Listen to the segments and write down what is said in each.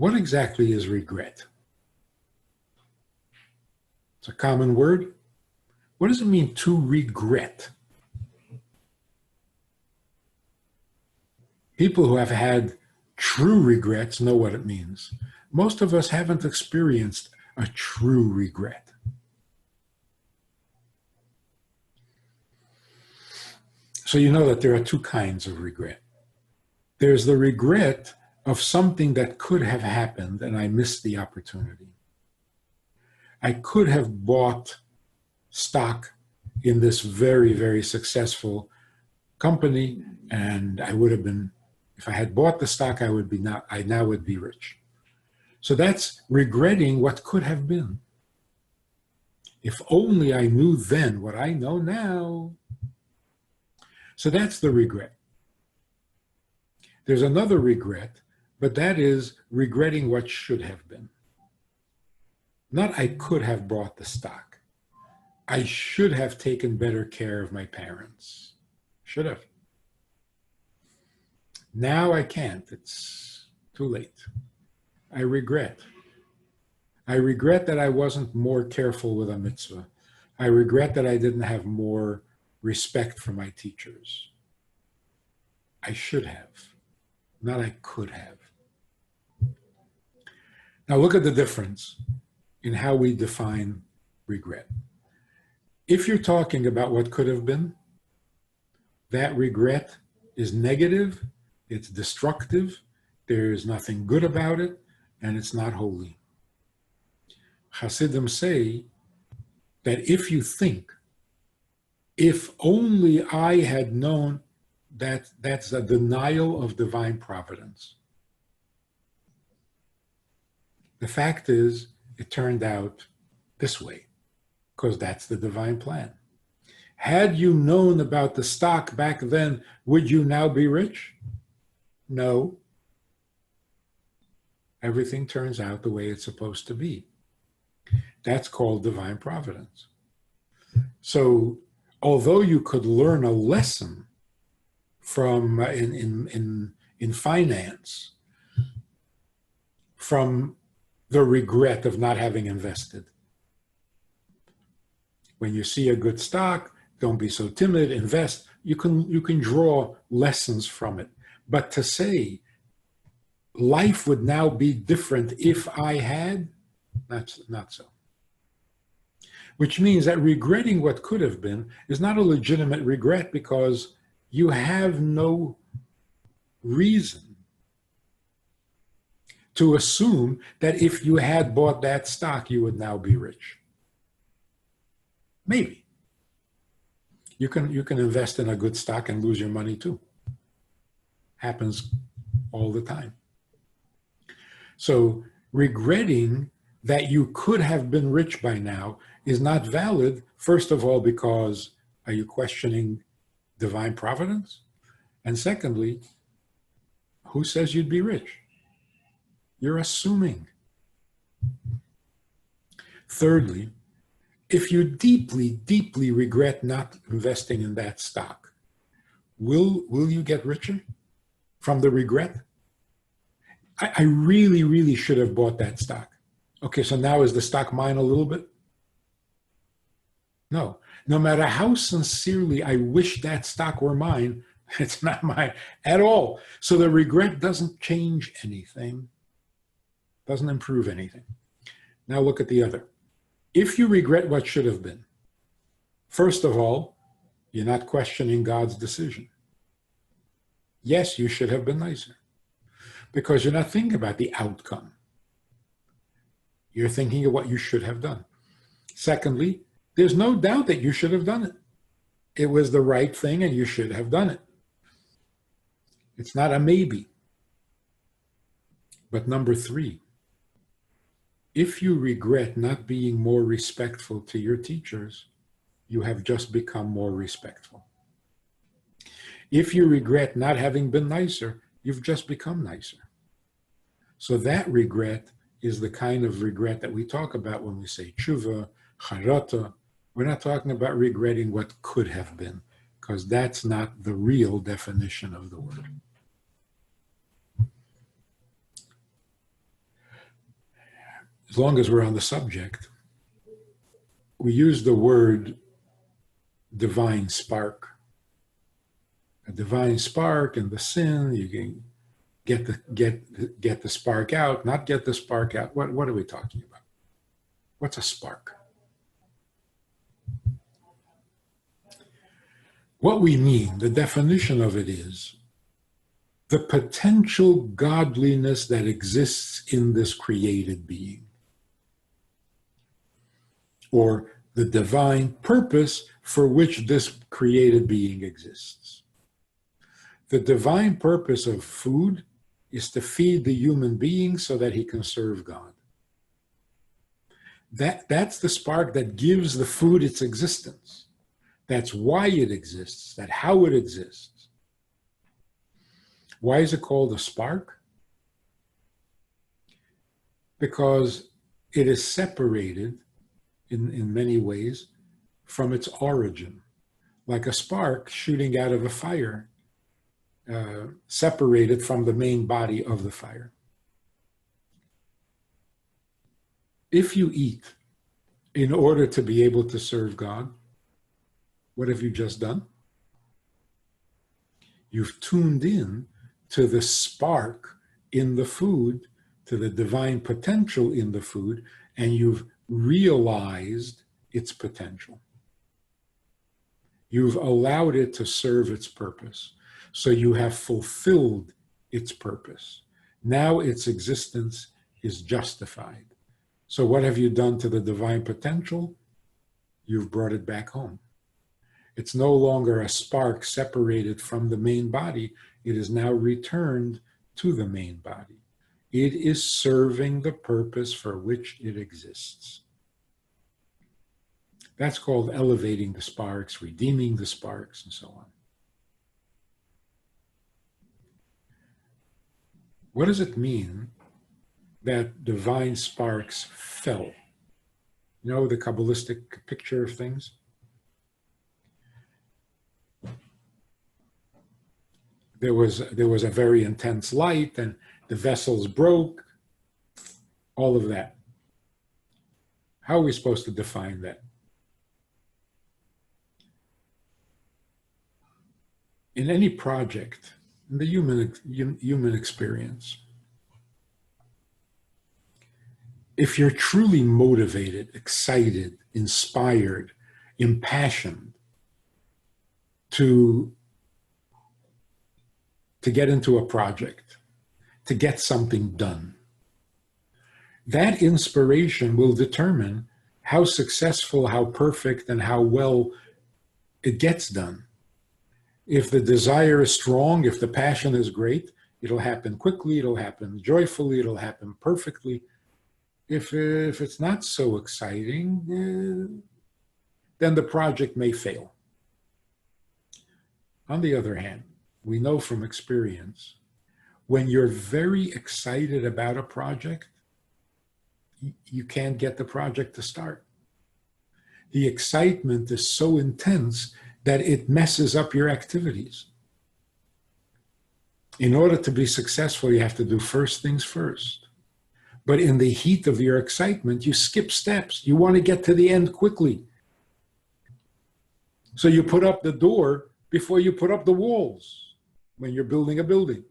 What exactly is regret? It's a common word. What does it mean to regret? People who have had true regrets know what it means. Most of us haven't experienced a true regret. So you know that there are two kinds of regret. There's the regret of something that could have happened and I missed the opportunity. I could have bought stock in this very, very successful company, and I would have been, if I had bought the stock, I now would be rich. So that's regretting what could have been. If only I knew then what I know now. So that's the regret. There's another regret, but that is regretting what should have been. Not I could have bought the stock. I should have taken better care of my parents. Should have. Now I can't. It's too late. I regret. I regret that I wasn't more careful with a mitzvah. I regret that I didn't have more respect for my teachers. I should have, not I could have. Now look at the difference in how we define regret. If you're talking about what could have been, that regret is negative, it's destructive, there's nothing good about it, and it's not holy. Hasidim say that if you think, if only I had known, that's a denial of divine providence. The fact is, it turned out this way, because that's the divine plan. Had you known about the stock back then, would you now be rich? No. Everything turns out the way it's supposed to be. That's called divine providence. So, although you could learn a lesson from in finance from the regret of not having invested. When you see a good stock, don't be so timid, invest. You can draw lessons from it. But to say life would now be different if I had, that's not so. Which means that regretting what could have been is not a legitimate regret because you have no reason to assume that if you had bought that stock, you would now be rich. Maybe. You can invest in a good stock and lose your money too. Happens all the time. So regretting that you could have been rich by now is not valid, first of all, because are you questioning divine providence? And secondly, who says you'd be rich? You're assuming. Thirdly, if you deeply, deeply regret not investing in that stock, will you get richer from the regret? I really, really should have bought that stock. Okay, so now is the stock mine a little bit? No. No matter how sincerely I wish that stock were mine, it's not mine at all. So the regret doesn't change anything, doesn't improve anything. Now look at the other. If you regret what should have been, first of all, you're not questioning God's decision. Yes, you should have been nicer because you're not thinking about the outcome. You're thinking of what you should have done. Secondly, there's no doubt that you should have done it. It was the right thing and you should have done it. It's not a maybe. But number three, if you regret not being more respectful to your teachers, you have just become more respectful. If you regret not having been nicer, you've just become nicer. So that regret is the kind of regret that we talk about when we say tshuva, charata. We're not talking about regretting what could have been, because that's not the real definition of the word. as long as we're on the subject, we use the word divine spark. A divine spark in the sin, you can get the spark out, not get the spark out. What are we talking about? What's a spark? What we mean, the definition of it is the potential godliness that exists in this created being, or the divine purpose for which this created being exists. The divine purpose of food is to feed the human being so that he can serve God. That's the spark that gives the food its existence. That's why it exists, that's how it exists. Why is it called a spark? Because it is separated in many ways from its origin, like a spark shooting out of a fire, separated from the main body of the fire. If you eat in order to be able to serve God, what have you just done? You've tuned in to the spark in the food, to the divine potential in the food, and you've realized its potential. You've allowed it to serve its purpose. So you have fulfilled its purpose. Now its existence is justified. So what have you done to the divine potential? You've brought it back home. It's no longer a spark separated from the main body. It is now returned to the main body. It is serving the purpose for which it exists. That's called elevating the sparks, redeeming the sparks, and so on. What does it mean that divine sparks fell? You know, the Kabbalistic picture of things? There was a very intense light, and the vessels broke, all of that. How are we supposed to define that? In any project, in the human experience, if you're truly motivated, excited, inspired, impassioned to get into a project, to get something done, that inspiration will determine how successful, how perfect, and how well it gets done. If the desire is strong, if the passion is great, it'll happen quickly, it'll happen joyfully, it'll happen perfectly. If it's not so exciting, then the project may fail. On the other hand, we know from experience, when you're very excited about a project, you can't get the project to start. The excitement is so intense that it messes up your activities. In order to be successful, you have to do first things first. But in the heat of your excitement, you skip steps. You want to get to the end quickly. So you put up the door before you put up the walls when you're building a building,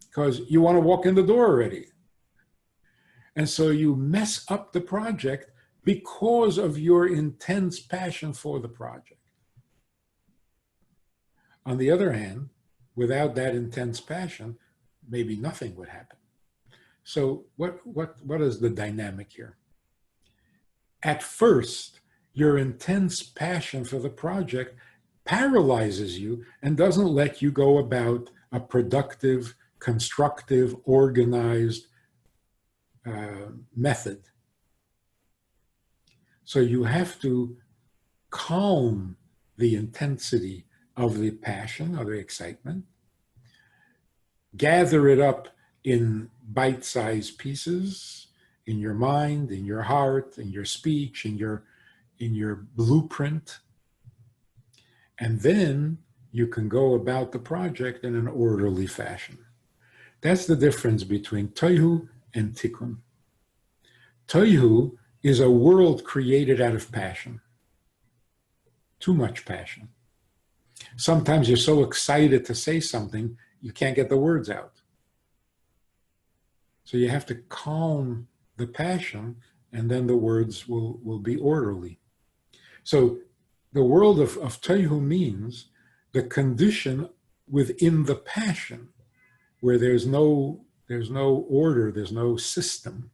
because you want to walk in the door already. And so you mess up the project because of your intense passion for the project. On the other hand, without that intense passion, maybe nothing would happen. So what is the dynamic here? At first, your intense passion for the project paralyzes you and doesn't let you go about a productive, constructive, organized method. So you have to calm the intensity of the passion or the excitement, gather it up in bite-sized pieces in your mind, in your heart, in your speech, in your blueprint, and then you can go about the project in an orderly fashion. That's the difference between tohu and tikkun. Toihu is a world created out of passion, too much passion. Sometimes you're so excited to say something, you can't get the words out. So you have to calm the passion, and then the words will be orderly. So the world of Toihu means the condition within the passion, where there's no order, there's no system.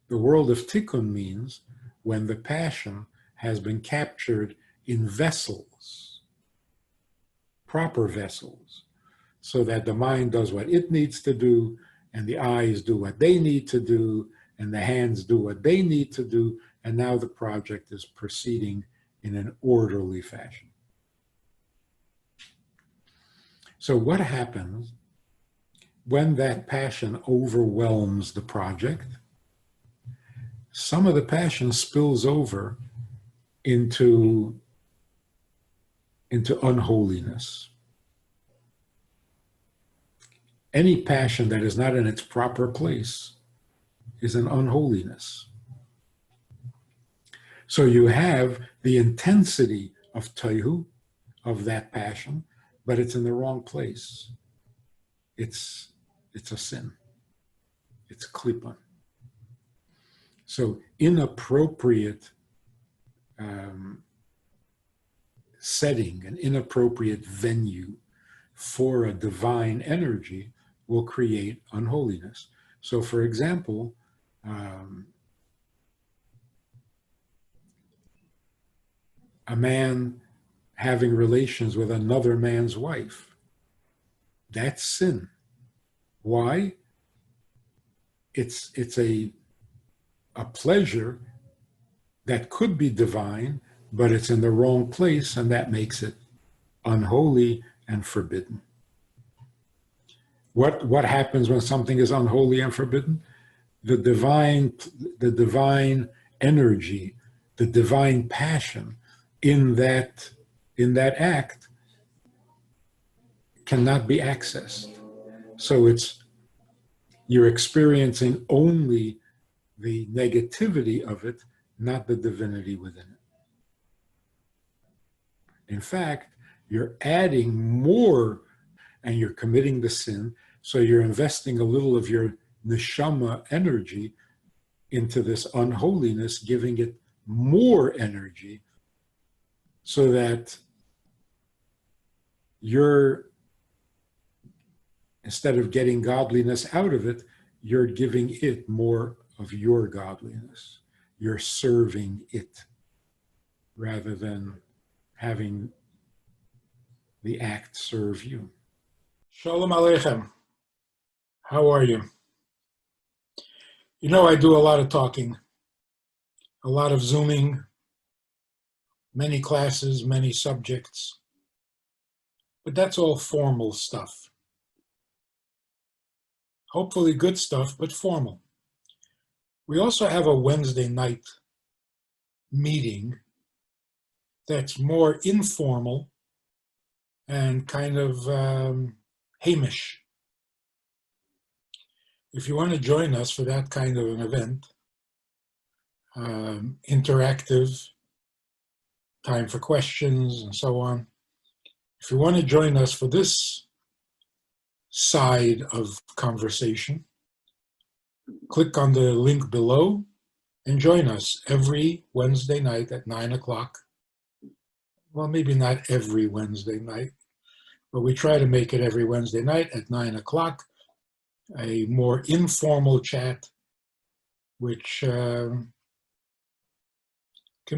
The world of Tikkun means when the passion has been captured in vessels, proper vessels, so that the mind does what it needs to do, and the eyes do what they need to do, and the hands do what they need to do, and now the project is proceeding in an orderly fashion. So what happens when that passion overwhelms the project? Some of the passion spills over into unholiness. Any passion that is not in its proper place is an unholiness. So you have the intensity of Toihu, of that passion, but it's in the wrong place. It's a sin. It's klippa. So inappropriate setting, an inappropriate venue for a divine energy will create unholiness. So for example, a man having relations with another man's wife, that's sin. Why? It's a pleasure that could be divine, but it's in the wrong place, and that makes it unholy and forbidden. What happens when something is unholy and forbidden? The divine energy, the divine passion in that act cannot be accessed. So you're experiencing only the negativity of it, not the divinity within it. In fact, you're adding more and you're committing the sin, so you're investing a little of your neshama energy into this unholiness, giving it more energy, so that instead of getting godliness out of it, you're giving it more of your godliness. You're serving it rather than having the act serve you. Shalom Aleichem. How are you? You know, I do a lot of talking, a lot of Zooming, many classes, many subjects, but that's all formal stuff. Hopefully good stuff, but formal. We also have a Wednesday night meeting that's more informal and kind of Hamish. If you want to join us for that kind of an event, interactive, time for questions and so on. If you want to join us for this side of conversation, click on the link below and join us every Wednesday night at 9 o'clock. Well, maybe not every Wednesday night, but we try to make it every Wednesday night at 9 o'clock, a more informal chat, which can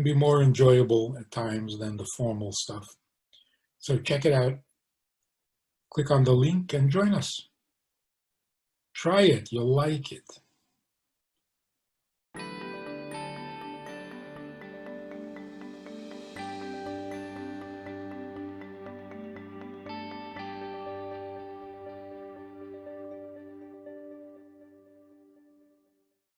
be more enjoyable at times than the formal stuff. So check it out. Click on the link and join us. Try it, you'll like it.